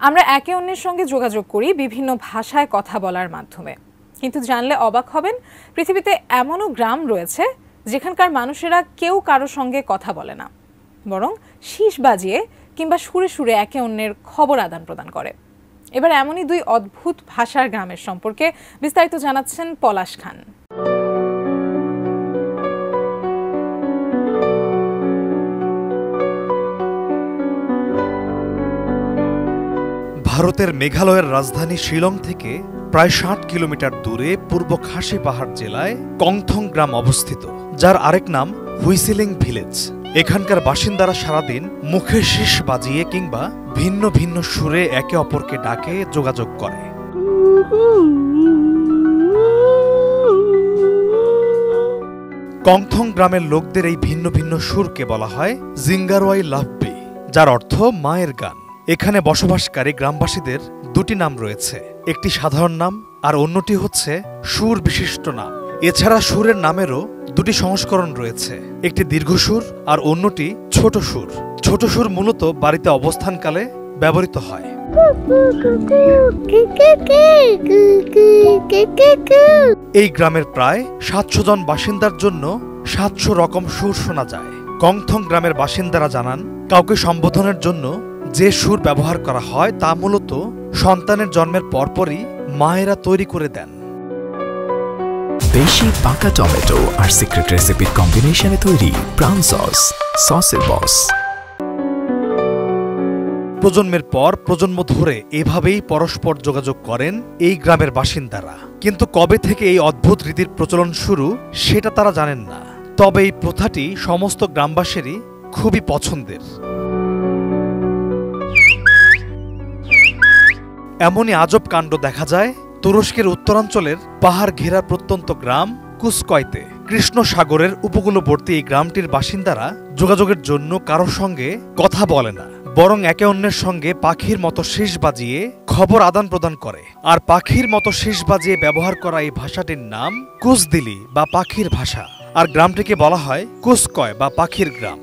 আমরা একে অন্যের সঙ্গে যোগাযোগ করি বিভিন্ন ভাষায় কথা বলার মাধ্যমে, কিন্তু জানলে অবাক হবেন পৃথিবীতে এমনও গ্রাম রয়েছে যেখানকার মানুষেরা কেউ কারো সঙ্গে কথা বলে না, বরং শীষ বাজিয়ে কিংবা সুরে সুরে একে অন্যের খবর আদান প্রদান করে। এবার এমনই দুই অদ্ভুত ভাষার গ্রামের সম্পর্কে বিস্তারিত জানাচ্ছেন পলাশ খান। ভারতের মেঘালয়ের রাজধানী শিলং থেকে প্রায় ৬০ কিলোমিটার দূরে পূর্ব খাসি পাহাড় জেলায় কংথং গ্রাম অবস্থিত, যার আরেক নাম হুইসেলিং ভিলেজ। এখানকার বাসিন্দারা সারাদিন মুখে শীষ বাজিয়ে কিংবা ভিন্ন ভিন্ন সুরে একে অপরকে ডাকে যোগাযোগ করে। কংথং গ্রামের লোকদের এই ভিন্ন ভিন্ন সুরকে বলা হয় জিঙ্গারওয়াই লাভবি, যার অর্থ মায়ের গান। এখানে বসবাসকারী গ্রামবাসীদের দুটি নাম রয়েছে, একটি সাধারণ নাম আর অন্যটি হচ্ছে সুর বিশিষ্ট নাম। এছাড়া সুরের নামেরও দুটি সংস্করণ রয়েছে, একটি দীর্ঘ সুর আর অন্যটি ছোট সুর। ছোট সুর মূলত বাড়িতে অবস্থানকালে ব্যবহৃত হয়। এই গ্রামের প্রায় ৭০০ জন বাসিন্দার জন্য ৭০০ রকম সুর শোনা যায়। কংথং গ্রামের বাসিন্দারা জানান, কাউকে সম্বোধনের জন্য যে সুর ব্যবহার করা হয় তা মূলত সন্তানের জন্মের পরপরই মায়েরা তৈরি করে দেন। দেশি পাকা টমেটো আর সিক্রেট রেসিপির কম্বিনেশনে তৈরি প্রাণ সস, সসের বস। প্রজন্মের পর প্রজন্ম ধরে এভাবেই পরস্পর যোগাযোগ করেন এই গ্রামের বাসিন্দারা। কিন্তু কবে থেকে এই অদ্ভুত রীতির প্রচলন শুরু সেটা তারা জানেন না। তবে এই প্রথাটি সমস্ত গ্রামবাসীরই খুবই পছন্দের। এমনই আজব কাণ্ড দেখা যায় তুরস্কের উত্তরাঞ্চলের পাহাড় ঘেরা প্রত্যন্ত গ্রাম কুসকয়তে। কৃষ্ণ সাগরের উপকূলবর্তী এই গ্রামটির বাসিন্দারা যোগাযোগের জন্য কারোর সঙ্গে কথা বলে না, বরং একে অন্যের সঙ্গে পাখির মতো শীষ বাজিয়ে খবর আদান প্রদান করে। আর পাখির মতো শীষ বাজিয়ে ব্যবহার করা এই ভাষাটির নাম কুসদিলি বা পাখির ভাষা। আর গ্রামটিকে বলা হয় কুসকয় বা পাখির গ্রাম।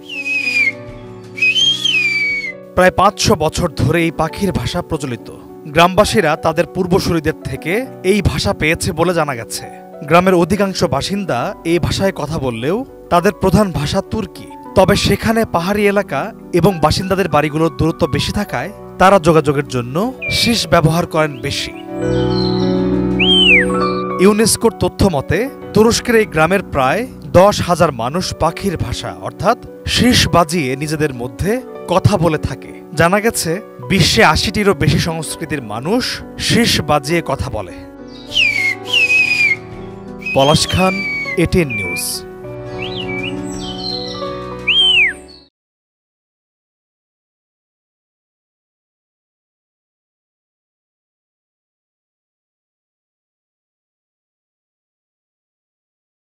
প্রায় ৫০০ বছর ধরে এই পাখির ভাষা প্রচলিত। গ্রামবাসীরা তাদের পূর্বসূরীদের থেকে এই ভাষা পেয়েছে বলে জানা গেছে। গ্রামের অধিকাংশ বাসিন্দা এই ভাষায় কথা বললেও তাদের প্রধান ভাষা তুর্কি। তবে সেখানে পাহাড়ি এলাকা এবং বাসিন্দাদের বাড়িগুলোর দূরত্ব বেশি থাকায় তারা যোগাযোগের জন্য শীষ ব্যবহার করেন বেশি। ইউনেস্কোর তথ্য মতে তুরস্কের এই গ্রামের প্রায় ১০,০০০ মানুষ পাখির ভাষা অর্থাৎ শীষ বাজিয়ে নিজেদের মধ্যে কথা বলে থাকে। জানা গেছে বিশ্বে ৮০টিরও বেশি সংস্কৃতির মানুষ শীষ বাজিয়ে কথা বলে। পলাশ খান, এটিএন নিউজ।